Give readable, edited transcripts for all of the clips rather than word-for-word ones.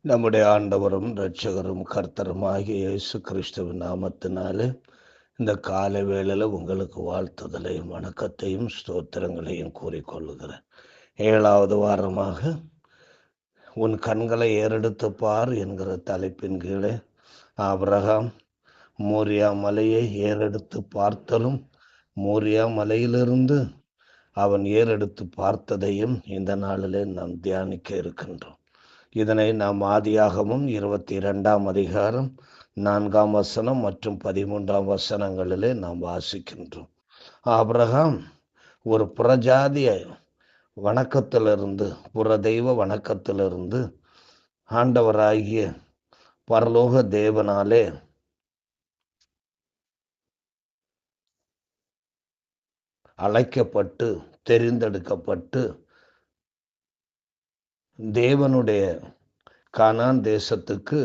நம்முடைய ஆண்டவரும் இரட்சகரும் கர்த்தருமாகிய இயேசு கிறிஸ்துவின் நாமத்தினாலே இந்த காலை வேளையில உங்களுக்கு வாழ்த்துதலையும் வணக்கத்தையும் ஸ்தோத்திரங்களையும் கூறிக்கொள்ளுகிறேன். 7வது வாரமாக உன் கண்களை ஏறெடுத்து பார் என்கிற தலைப்பின் கீழே ஆபிரகாம் மோரியா மலையை ஏறெடுத்து பார்த்தலும் மோரியா மலையிலிருந்து அவன் ஏறெடுத்து பார்த்ததையும் இந்த நாளிலே நாம் தியானிக்க இருக்கின்றோம். இதனை நாம் ஆதியாகமும் 22ஆம் அதிகாரம் 4ஆம் வசனம் மற்றும் 13ஆம் வசனங்களிலே நாம் வாசிக்கின்றோம். ஆபிரகாம் ஒரு புறஜாதிய வணக்கத்திலிருந்து, புற தெய்வ வணக்கத்திலிருந்து ஆண்டவராகிய பரலோக தேவனாலே அழைக்கப்பட்டு தெரிந்தெடுக்கப்பட்டு தேவனுடைய கானான் தேசத்துக்கு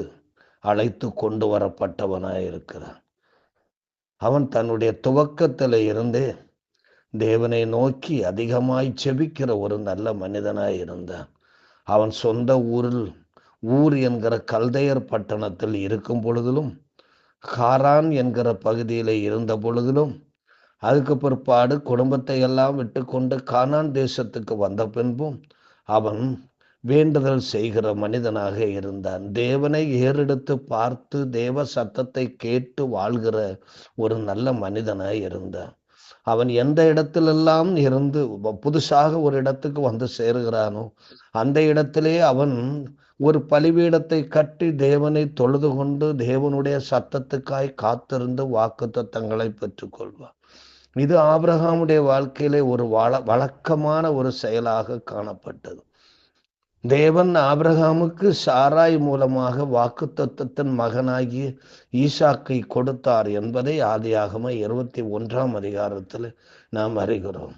அழைத்து கொண்டு வரப்பட்டவனாயிருக்கிறான். அவன் தன்னுடைய துவக்கத்தில் இருந்தே தேவனை நோக்கி அதிகமாய் செபிக்கிற ஒரு நல்ல மனிதனாய் இருந்தான். அவன் சொந்த ஊர் என்கிற கல்தையர் பட்டணத்தில் இருக்கும் பொழுதிலும், காரான் என்கிற பகுதியில் இருந்த பொழுதிலும், அதுக்கு பிற்பாடு குடும்பத்தை எல்லாம் விட்டு கொண்டு கானான் தேசத்துக்கு வந்த பின்பும் அவன் வேண்டுதல் செய்கிற மனிதனாக இருந்தான். தேவனை ஏறெடுத்து பார்த்து தேவ சத்தத்தை கேட்டு வாழ்கிற ஒரு நல்ல மனிதனாய் இருந்தான். அவன் எந்த இடத்திலெல்லாம் இருந்து புதுசாக ஒரு இடத்துக்கு வந்து சேருகிறானோ அந்த இடத்திலே அவன் ஒரு பலிபீடத்தை கட்டி தேவனை தொழுது கொண்டு தேவனுடைய சத்தத்துக்காய் காத்திருந்து வாக்குத்தத்தங்களை பெற்றுக்கொள்வான். இது ஆபிரகாமுடைய வாழ்க்கையிலே ஒரு வழக்கமான ஒரு செயலாக காணப்பட்டது. தேவன் ஆபிரகாமுக்கு சாராய் மூலமாக வாக்குத்தத்தத்தின் மகனாகிய ஈசாக்கை கொடுத்தார் என்பதை ஆதியாகம 21ஆம் அதிகாரத்தில் நாம் அறிகிறோம்.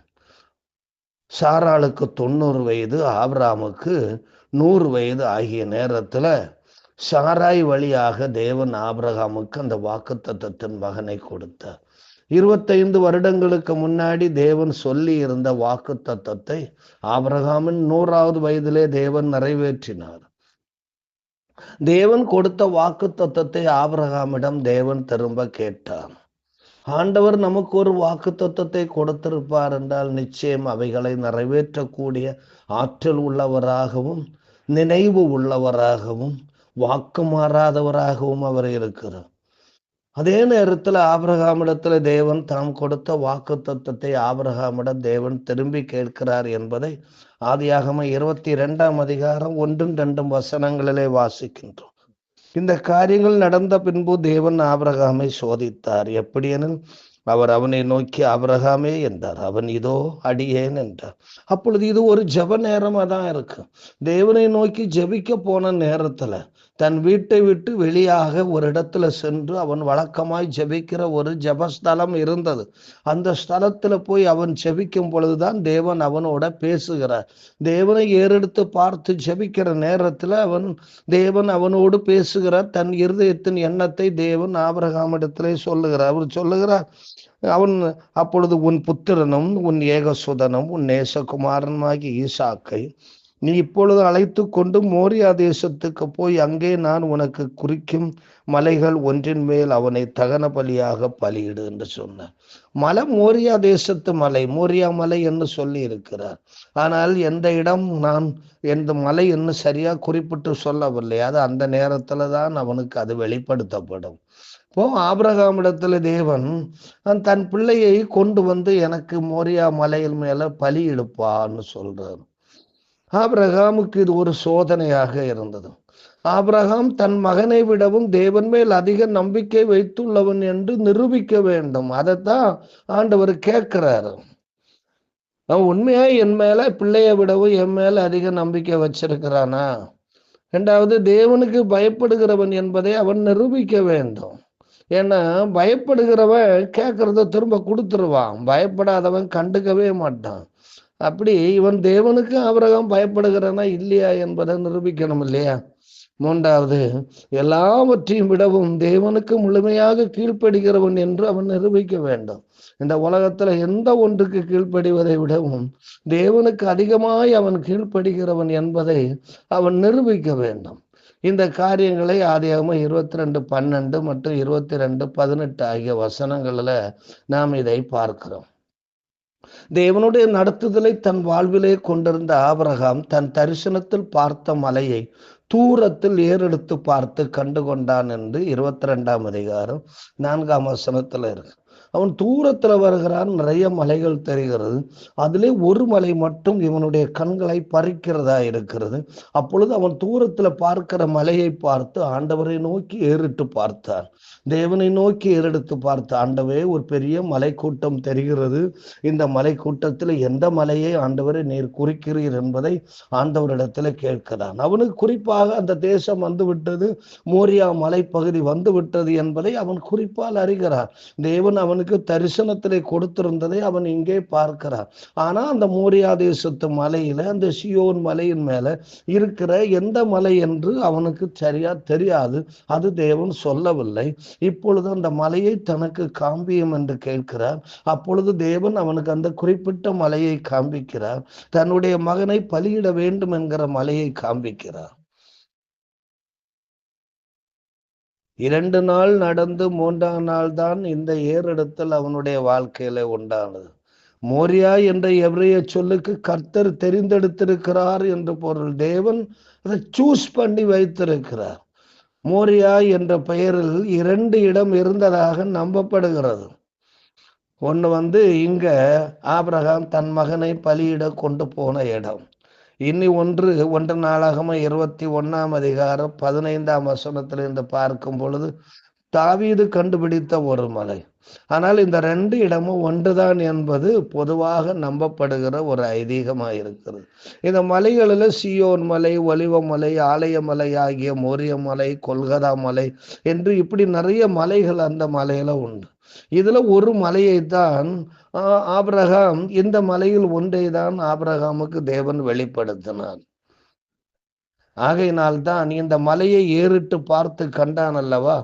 சாராளுக்கு 90 வயது, ஆபிரகாமுக்கு 100 வயது ஆகிய நேரத்தில் சாராய் வழியாக தேவன் ஆபிரகாமுக்கு அந்த வாக்குத்தத்தத்தின் மகனை கொடுத்தார். 25 வருடங்களுக்கு முன்னாடி தேவன் சொல்லி இருந்த வாக்குத்தத்தத்தை ஆபிரகாமின் 100வது வயதிலே தேவன் நிறைவேற்றினார். தேவன் கொடுத்த வாக்குத்தத்தத்தை ஆபிரகாமிடம் தேவன் திரும்ப கேட்டார். ஆண்டவர் நமக்கு ஒரு வாக்குத்தத்தத்தை கொடுத்திருப்பார் என்றால் நிச்சயம் அவைகளை நிறைவேற்றக்கூடிய ஆற்றல் உள்ளவராகவும் நினைவு உள்ளவராகவும் வாக்கு மாறாதவராகவும் அவர் இருக்கிறார். அதே நேரத்தில் ஆபிரகாமிடத்தில் தேவன் தாம் கொடுத்த வாக்குத்தத்தத்தை ஆபிரகாமிடம் தேவன் திரும்பி கேட்கிறார் என்பதை ஆதியாகம 22ஆம் அதிகாரம் 1-2 வசனங்களிலே வாசிக்கின்றோம். இந்த காரியங்கள் நடந்த பின்பு தேவன் ஆபிரகாமை சோதித்தார். எப்படியெனில் அவர் அவனை நோக்கி ஆபிரகாமே என்றார். அவன் இதோ அடியேன் என்றார். அப்பொழுது இது ஒரு ஜெப நேரமா தான் இருக்கு. தேவனை நோக்கி ஜெபிக்க போன நேரத்துல தன் வீட்டை விட்டு வெளியாக ஒரு இடத்துல சென்று அவன் வழக்கமாய் ஜெபிக்கிற ஒரு ஜெபஸ்தலம் இருந்தது. அந்த ஸ்தலத்துல போய் அவன் ஜெபிக்கும் பொழுதுதான் தேவன் அவனோட பேசுகிறார். தேவனை ஏறெடுத்து பார்த்து ஜெபிக்கிற நேரத்துல தேவன் அவனோடு பேசுகிறார். தன் இருதயத்தின் எண்ணத்தை தேவன் ஆபிரகாமிடத்திலே சொல்லுகிறார். அவர் சொல்லுகிறார், அவன் அப்பொழுது உன் புத்திரனும் உன் ஏகசுதனும் உன் நேசகுமாரனுமாகி ஈசாக்கை நீ இப்பொழுது அழைத்து கொண்டு மோரியா தேசத்துக்கு போய் அங்கே நான் உனக்கு குறிக்கும் மலைகள் ஒன்றின் மேல் அவனை தகன பலியாக பலியிடு என்று சொன்னார். மலை மோரியா தேசத்து மலை, மோரியா மலை என்று சொல்லி இருக்கிறார். ஆனால் எந்த இடம் எந்த மலை என்று சரியா குறிப்பிட்டு சொல்லவில்லை. அது அந்த நேரத்துல தான் அவனுக்கு அது வெளிப்படுத்தப்படும். இப்போ ஆபிரகாமிடத்துல தேவன் தன் பிள்ளையை கொண்டு வந்து எனக்கு மோரியா மலையின் மேல பலி எடுப்பான்னு சொல்றார். ஆபிரகாமுக்கு இது ஒரு சோதனையாக இருந்தது. ஆபிரகாம் தன் மகனை விடவும் தேவன் மேல் அதிக நம்பிக்கை வைத்துள்ளவன் என்று நிரூபிக்க வேண்டும். அதைத்தான் ஆண்டவர் கேட்கிறாரு. அவன் உண்மையா என் மேல பிள்ளையை விடவும் என் மேல அதிக நம்பிக்கை வச்சிருக்கிறானா? 2வது, தேவனுக்கு பயப்படுகிறவன் என்பதை அவன் நிரூபிக்க வேண்டும். ஏன்னா பயப்படுகிறவன் கேட்கறத திரும்ப கொடுத்துருவான், பயப்படாதவன் கண்டுக்கவே மாட்டான். அப்படி இவன் தேவனுக்கு ஆபிரகாம் பயப்படுகிறானா இல்லையா என்பதை நிரூபிக்கணும் இல்லையா? 3வது, எல்லாவற்றையும் விடவும் தேவனுக்கு முழுமையாக கீழ்ப்படுகிறவன் என்று அவன் நிரூபிக்க வேண்டும். இந்த உலகத்துல எந்த ஒன்றுக்கு கீழ்ப்படிவதை விடவும் தேவனுக்கு அதிகமாய் அவன் கீழ்ப்படுகிறவன் என்பதை அவன் நிரூபிக்க வேண்டும். இந்த காரியங்களை ஆதியாகமம் 22:12 மற்றும் 22:18 ஆகிய வசனங்களில் நாம் இதை பார்க்கிறோம். தேவனுடைய நடத்துதலை தன் வாழ்விலே கொண்டிருந்த ஆபிரகாம் தன் தரிசனத்தில் பார்த்த மலையை தூரத்தில் ஏறெடுத்து பார்த்து கண்டு கொண்டான் என்று 22ஆம் அதிகாரம் 4ஆம் வசனத்துல இருக்கு. அவன் தூரத்துல வருகிறான், நிறைய மலைகள் தெரிகிறது. அதிலே ஒரு மலை மட்டும் இவனுடைய கண்களை பறிக்கிறதா இருக்கிறது. அப்பொழுது அவன் தூரத்துல பார்க்கிற மலையை பார்த்து ஆண்டவரை நோக்கி ஏறிட்டு பார்த்தான். தேவனை நோக்கி ஏறெடுத்து பார்த்த ஆண்டவே, ஒரு பெரிய மலை கூட்டம் தெரிகிறது. இந்த மலை கூட்டத்தில் எந்த மலையை ஆண்டவரை நீர் குறிக்கிறீர் என்பதை ஆண்டவரிடத்துல கேட்கிறான். அவனுக்கு குறிப்பாக அந்த தேசம் வந்துவிட்டது, மோரியா மலைப்பகுதி வந்துவிட்டது என்பதை அவன் குறிப்பால் அறிகிறான். தேவன் அவனுக்கு தரிசனத்திலே கொடுத்திருந்ததை அவன் இங்கே பார்க்கிறான். ஆனா அந்த மோரியா தேசத்து மலையில, அந்த சியோன் மலையின் மேல இருக்கிற எந்த மலை என்று அவனுக்கு சரியா தெரியாது. அது தேவன் சொல்லவில்லை. இப்பொழுது அந்த மலையை தனக்கு காண்பியும் என்று கேட்கிறார். அப்பொழுது தேவன் அவனுக்கு அந்த குறிப்பிட்ட மலையை காண்பிக்கிறார். தன்னுடைய மகனை பலியிட வேண்டும் என்கிற மலையை காண்பிக்கிறார். 2 நாள் நடந்து 3ஆம் நாள் தான் இந்த ஏறெடுத்தல் அவனுடைய வாழ்க்கையில உண்டானது. மோரியா என்ற எபிரேய சொல்லுக்கு கர்த்தர் தெரிந்தெடுத்திருக்கிறார் என்று பொருள். தேவன் அதை சூஸ் பண்ணி வைத்திருக்கிறார். மோரியா என்ற பெயரில் 2 இடம் இருந்ததாக நம்பப்படுகிறது. ஒன்று இங்க ஆபிரகாம் தன் மகனை பலியிட கொண்டு போன இடம். இனி ஒன்று நாளாகமம் 21ஆம் அதிகாரம் 15ஆம் வசனத்திலிருந்து பார்க்கும் பொழுது தாவீது கண்டுபிடித்த ஒரு மலை. ஆனால் இந்த 2 இடமும் ஒன்றுதான் என்பது பொதுவாக நம்பப்படுகிற ஒரு ஐதீகமாக இருக்கிறது. இந்த மலைகளில் சியோன் மலை, ஒலிவ மலை, ஆலய மலை ஆகிய மோரிய மலை, கொல்கதா மலை என்று இப்படி நிறைய மலைகள் அந்த மலையில உண்டு. இதுல ஒரு மலையை தான் ஆபிரகாம், இந்த மலையில் ஒன்றை தான் ஆபிரகாமுக்கு தேவன் வெளிப்படுத்தினார். ஆகையினால்தான் இந்த மலையை ஏறிட்டு பார்த்து கண்டான் அல்லவா.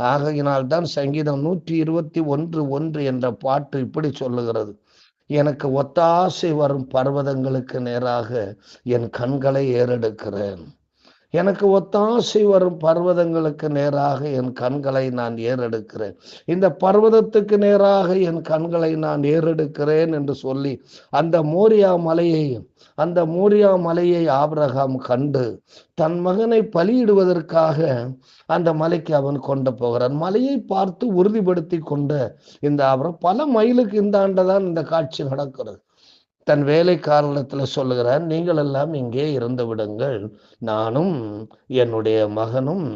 ஆகையினால்தான் சங்கீதம் 121:1 என்ற பாட்டு இப்படி சொல்லுகிறது: எனக்கு ஒத்தாசை வரும் பர்வதங்களுக்கு நேராக என் கண்களை ஏறெடுக்கிறேன். எனக்கு ஒத்தாசை வரும் பர்வதங்களுக்கு நேராக என் கண்களை நான் ஏறெடுக்கிறேன். இந்த பர்வதத்துக்கு நேராக என் கண்களை நான் ஏறெடுக்கிறேன் என்று சொல்லி அந்த மோரியா மலையை ஆபிரகாம் கண்டு தன் மகனை பலியிடுவதற்காக அந்த மலைக்கு அவன் கொண்டு போகிறான். மலையை பார்த்து உறுதிப்படுத்தி கொண்ட இந்த ஆபிரகாம் பல மைலுக்கு இந்த ஆண்டுதான் இந்த காட்சி நடக்கிறது. தன் வேலைக்காரனிடத்துல சொல்லுகிறார், நீங்கள் எல்லாம் இங்கே இருந்து விடுங்கள், நானும் என்னுடைய மகனும்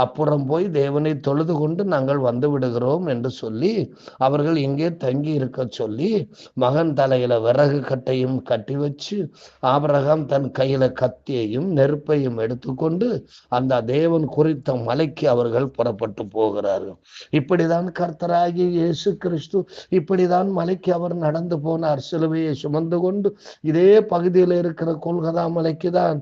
அப்புறம் போய் தேவனை தொழுது கொண்டு நாங்கள் வந்து விடுகிறோம் என்று சொல்லி அவர்கள் இங்கே தங்கி இருக்க சொல்லி மகன் தலையில விறகு கட்டையும் கட்டி வச்சு ஆபிரகாம் தன் கையில கத்தியையும் நெருப்பையும் எடுத்துக்கொண்டு அந்த தேவன் குறித்த மலைக்கு அவர்கள் புறப்பட்டு போகிறார்கள். இப்படிதான் கர்த்தராகிய இயேசு கிறிஸ்து இப்படிதான் மலைக்கு அவர் நடந்து போனார். சிலுவையை சுமந்து கொண்டு இதே பகுதியில் இருக்கிற கொல்கதா மலைக்கு தான்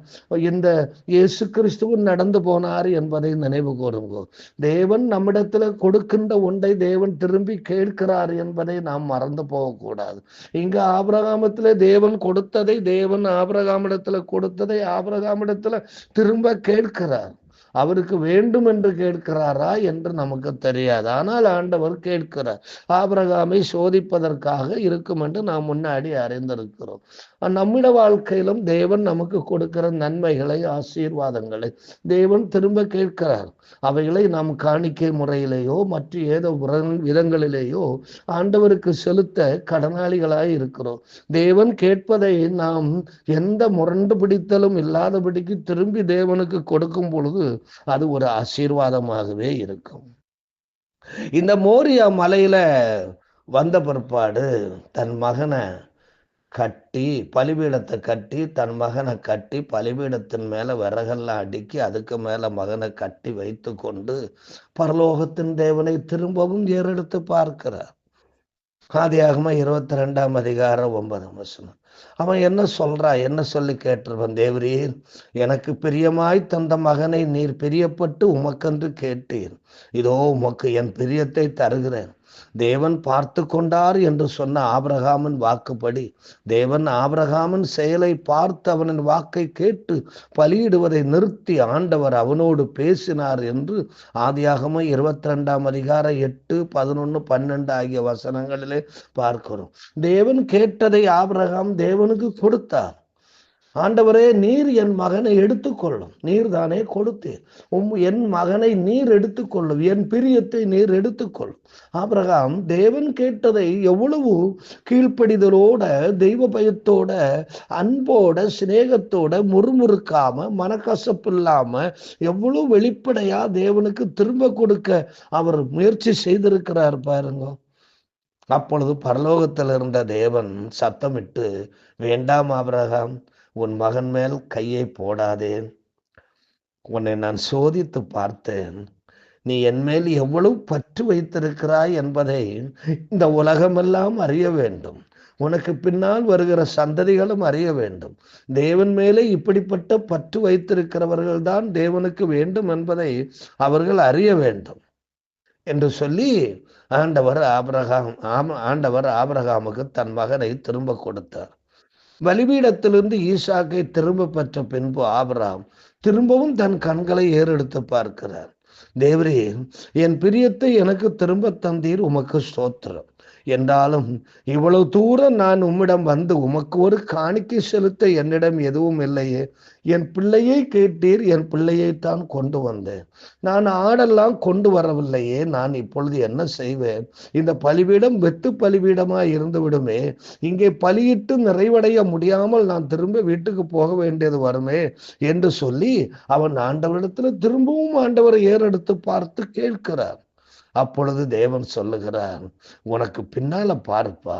இந்த இயேசு கிறிஸ்துவும் நடந்து போனார் என்பதை நினைவு கூறுங்கோ. தேவன் நம்மிடத்துல கொடுக்கின்ற ஒன்றை தேவன் திரும்பி கேட்கிறார் என்பதை நாம் மறந்து போகக்கூடாது. இங்க ஆபிரகாமிடத்துல தேவன் கொடுத்ததை, தேவன் ஆபிரகாமிடத்துல கொடுத்ததை ஆபிரகாமிடத்துல திரும்ப கேட்கிறார். அவருக்கு வேண்டும் என்று கேட்கிறாரா என்று நமக்கு தெரியாது. ஆனால் ஆண்டவர் கேட்கிறார். ஆபிரகாமை சோதிப்பதற்காக இருக்கும் என்று நாம் முன்னாடி அறிந்திருக்கிறோம். நம்மிட வாழ்க்கையிலும் தேவன் நமக்கு கொடுக்கிற நன்மைகளை, ஆசீர்வாதங்களை தேவன் திரும்ப கேட்கிறார். அவைகளை நாம் காணிக்கை முறையிலேயோ மற்ற ஏதோ விதங்களிலேயோ ஆண்டவருக்கு செலுத்த கடனாளிகளாய் இருக்கிறோம். தேவன் கேட்பதை நாம் எந்த முரண்டு பிடித்தலும் இல்லாதபடிக்கு திரும்பி தேவனுக்கு கொடுக்கும் பொழுது அது ஒரு ஆசீர்வாதமாகவே இருக்கும். இந்த மோரியா மலையில வந்த பிற்பாடு தன் மகனை கட்டி, பலிபீடத்தை கட்டி, தன் மகனை கட்டி பலிபீடத்தின் மேல விறகெல்லாம் அடுக்கி அதுக்கு மேல மகனை கட்டி வைத்து கொண்டு பரலோகத்தின் தேவனை திரும்பவும் ஏறெடுத்து பார்க்கிறார். ஆதியாகமம் 22ஆம் அதிகாரம் 9ஆம் வசனம். அவன் என்ன சொல்றான், என்ன சொல்லி கேட்டிருப்பான்? தேவரீர், எனக்கு பிரியமாய் தந்த மகனை நீர் பிரியப்பட்டு உமக்கென்று கேட்டீர். இதோ உமக்கு என் பிரியத்தை தருகிறேன். தேவன் பார்த்து கொண்டார் என்று சொன்ன ஆபிரகாமின் வாக்குப்படி தேவன் ஆபிரகாமின் செயலை பார்த்து அவனின் வாக்கை கேட்டு பலியிடுவதை நிறுத்தி ஆண்டவர் அவனோடு பேசினார் என்று ஆதியாகமம் 22 8, 11, 12 ஆகிய வசனங்களிலே பார்க்கிறோம். தேவன் கேட்டதை ஆபிரகாம் தேவனுக்கு கொடுத்தார். ஆண்டவரே, நீர் என் மகனை எடுத்துக்கொள்ளும், நீர் தானே கொடுத்தீர், என் மகனை நீர் எடுத்துக்கொள்ளும், என் பிரியத்தை நீர் எடுத்துக்கொள்ளும். ஆபிரகாம் தேவன் கேட்டதை எவ்வளவு கீழ்ப்படிதலோட, தெய்வ பயத்தோட, அன்போட, சிநேகத்தோட, முறுமுறுக்காம, மனக்கசப்பு இல்லாம எவ்வளவு வெளிப்படையா தேவனுக்கு திரும்ப கொடுக்க அவர் முயற்சி செய்திருக்கிறார் பாருங்க. அப்பொழுது பரலோகத்தில் இருந்த தேவன் சத்தமிட்டு, வேண்டாம் ஆபிரகாம், உன் மகன் மேல் கையை போடாதேன், உன்னை நான் சோதித்து பார்த்தேன், நீ என் மேல் எவ்வளவு பற்று வைத்திருக்கிறாய் என்பதை இந்த உலகமெல்லாம் அறிய வேண்டும், உனக்கு பின்னால் வருகிற சந்ததிகளும் அறிய வேண்டும். தேவன் மேலே இப்படிப்பட்ட பற்று வைத்திருக்கிறவர்கள் தான் தேவனுக்கு வேண்டும் என்பதை அவர்கள் அறிய வேண்டும் என்று சொல்லி ஆண்டவர் ஆபிரகாமுக்கு தன் மகனை திரும்ப கொடுத்தார். பலிபீடத்திலிருந்து ஈசாக்கை திரும்ப பெற்ற பின்பு ஆபிரகாம் திரும்பவும் தன் கண்களை ஏறெடுத்து பார்க்கிறார். தேவரே, என் பிரியத்தை எனக்கு திரும்ப தந்தீர், உமக்கு ஸ்தோத்திரம். என்றாலும் இவ்வளவு தூரம் நான் உம்மிடம் வந்து உமக்கு ஒரு காணிக்கை செலுத்த என்னிடம் எதுவும் இல்லையே. என் பிள்ளையை கேட்டீர், என் பிள்ளையைத்தான் கொண்டு வந்தேன். நான் ஆடெல்லாம் கொண்டு வரவில்லையே, நான் இப்பொழுது என்ன செய்வேன்? இந்த பலிபீடம் வெத்து பலிபீடமாய் இருந்து விடுமே. இங்கே பலியிட்டு நிறைவடைய முடியாமல் நான் திரும்ப வீட்டுக்கு போக வேண்டியது வருமே என்று சொல்லி அவன் ஆண்டவரிடத்துல திரும்பவும் ஆண்டவரை ஏறெடுத்து பார்த்து கேட்கிறார். அப்பொழுது தேவன் சொல்லுகிறார், உனக்கு பின்னால பார்ப்பா,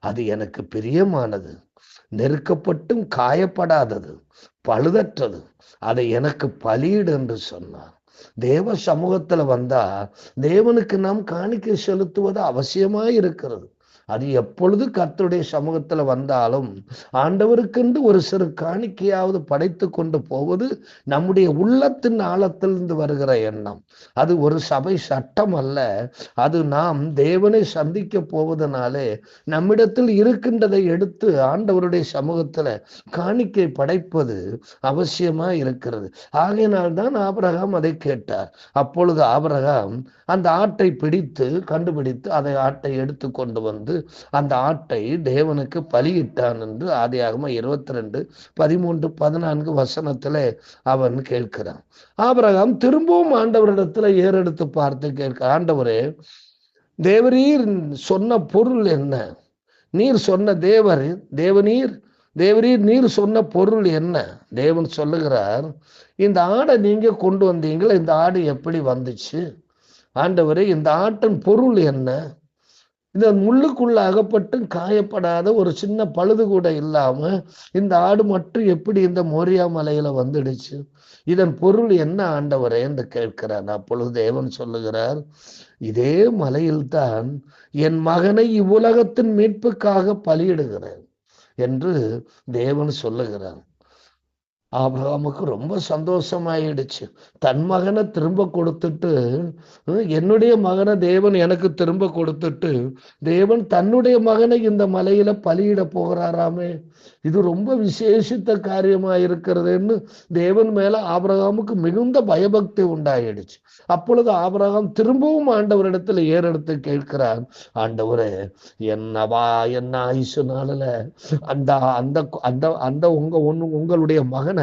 அது எனக்கு பிரியமானது, நெருக்கப்பட்டும் காயப்படாதது, பழுதற்றது, அதை எனக்கு பலியிடு என்று சொன்னார். தேவ சமூகத்துல வந்தா தேவனுக்கு நாம் காணிக்கை செலுத்துவது அவசியமாய் இருக்கிறது. அது எப்பொழுது கர்த்தருடைய சமூகத்துல வந்தாலும் ஆண்டவருக்கென்று ஒரு சிறு காணிக்கையாவது படைத்து கொண்டு போவது நம்முடைய உள்ளத்தின் ஆழத்திலிருந்து வருகிற எண்ணம். அது ஒரு சபை சட்டம் அல்ல. அது நாம் தேவனை சந்திக்க போவதனாலே நம்மிடத்தில் இருக்கின்றதை எடுத்து ஆண்டவருடைய சமூகத்துல காணிக்கை படைப்பது அவசியமா இருக்கிறது. ஆகையினால்தான் ஆபிரகாம் அதை கேட்டார். அப்பொழுது ஆபிரகாம் அந்த ஆட்டை கண்டுபிடித்து அதை ஆட்டை எடுத்து கொண்டு வந்து அந்த ஆட்டை தேவனுக்கு பலியிட்டான் என்று ஆதியாகமம் 22, 13, 14 வசனத்திலே அவன் கேட்கிறான். ஆபிரகாம் திரும்பவும் ஆண்டவரிடத்துல ஏறெடுத்து பார்த்து கேட்க, ஆண்டவரே, தேவரீர் சொன்ன பொருள் என்ன? நீர் சொன்ன தேவரீர் நீர் சொன்ன பொருள் என்ன? தேவன் சொல்லுகிறார், இந்த ஆடை நீங்க கொண்டு வந்தீங்களா, இந்த ஆடு எப்படி வந்துச்சு? ஆண்டவரே, இந்த ஆட்டின் பொருள் என்ன? இந்த முள்ளுக்குள்ள அகப்பட்டு காயப்படாத ஒரு சின்ன பழுது கூட இல்லாம இந்த ஆடு மட்டும் எப்படி இந்த மோரியா மலையில வந்துடுச்சு? இதன் பொருள் என்ன ஆண்டவரே என்று கேட்கிறார். அப்பொழுது தேவன் சொல்லுகிறார், இதே மலையில்தான் என் மகனை இவ்வுலகத்தின் மீட்புக்காக பலியிடுகிறேன் என்று தேவன் சொல்லுகிறார். ஆபிரகாமுக்கு ரொம்ப சந்தோஷமாயிடுச்சு. தன் மகனை திரும்ப கொடுத்துட்டு, என்னுடைய மகனை தேவன் எனக்கு திரும்ப கொடுத்துட்டு தேவன் தன்னுடைய மகனை இந்த மலையில பலியிட போகிறாராமே, இது ரொம்ப விசேஷித்த காரியமா இருக்கிறதுன்னு தேவன் மேல ஆபிரகாமுக்கு மிகுந்த பயபக்தி உண்டாயிடுச்சு. அப்பொழுது ஆபிரகாம் திரும்பவும் ஆண்டவரிடத்துல ஏறெடுத்து கேட்கிறான், ஆண்டவரே, என்ன ஆயுசு நாளில அந்த அந்த அந்த அந்த உங்களுடைய மகனை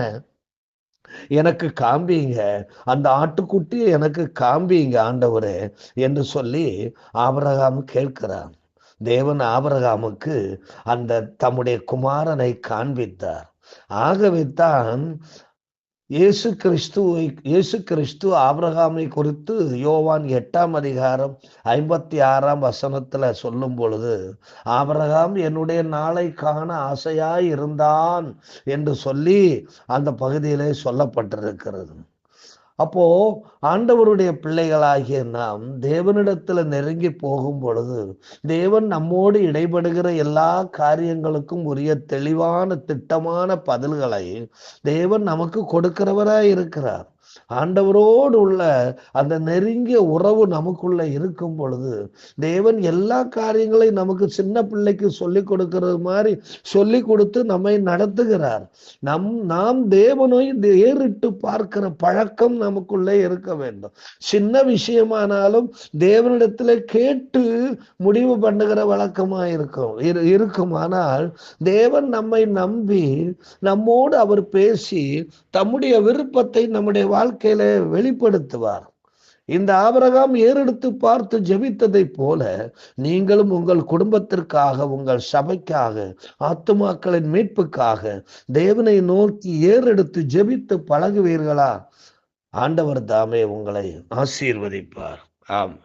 எனக்கு காண்பீங்க, அந்த ஆட்டுக்குட்டியை எனக்கு காண்பீங்க ஆண்டவரே என்று சொல்லி ஆபிரகாம் கேட்கிறான். தேவன் ஆபிரகாமுக்கு அந்த தம்முடைய குமாரனை காண்பித்தார். ஆகவே தான் இயேசு கிறிஸ்து ஆபிரகாமை குறித்து யோவான் 8:56 சொல்லும் பொழுது, ஆபிரகாம் என்னுடைய நாளை காண ஆசையாய் இருந்தான் என்று சொல்லி அந்த பகுதியிலே சொல்லப்பட்டிருக்கிறது. அப்போ ஆண்டவருடைய பிள்ளைகளாகிய நாம் தேவனிடத்துல நெருங்கி போகும் பொழுது தேவன் நம்மோடு இடைபடுகிற எல்லா காரியங்களுக்கும் உரிய தெளிவான திட்டமான பதில்களை தேவன் நமக்கு கொடுக்கிறவராய் இருக்கிறார். ஆண்டவரோடு உள்ள அந்த நெருங்கிய உறவு நமக்குள்ள இருக்கும் பொழுது தேவன் எல்லா காரியங்களையும் நமக்கு சின்ன பிள்ளைக்கு சொல்லி கொடுக்கிறது மாதிரி சொல்லி கொடுத்து நம்மை நடத்துகிறார். நாம் தேவனை ஏறிட்டு பார்க்கிற பழக்கம் நமக்குள்ளே இருக்க வேண்டும். சின்ன விஷயமானாலும் தேவனிடத்துல கேட்டு முடிவு பண்ணுகிற வழக்கமா இருக்கும். ஆனால் தேவன் நம்மை நம்பி நம்மோடு அவர் பேசி தம்முடைய விருப்பத்தை நம்முடைய வாழ்க்கையில வெளிப்படுத்துவார். இந்த ஆபிரகாம் ஏறெடுத்து பார்த்து ஜெபித்ததை போல நீங்களும் உங்கள் குடும்பத்திற்காக, உங்கள் சபைக்காக, ஆத்துமாக்களின் மீட்புக்காக தேவனை நோக்கி ஏறெடுத்து ஜெபித்து பழகுவீர்களா? ஆண்டவர் தாமே உங்களை ஆசீர்வதிப்பார். ஆம்.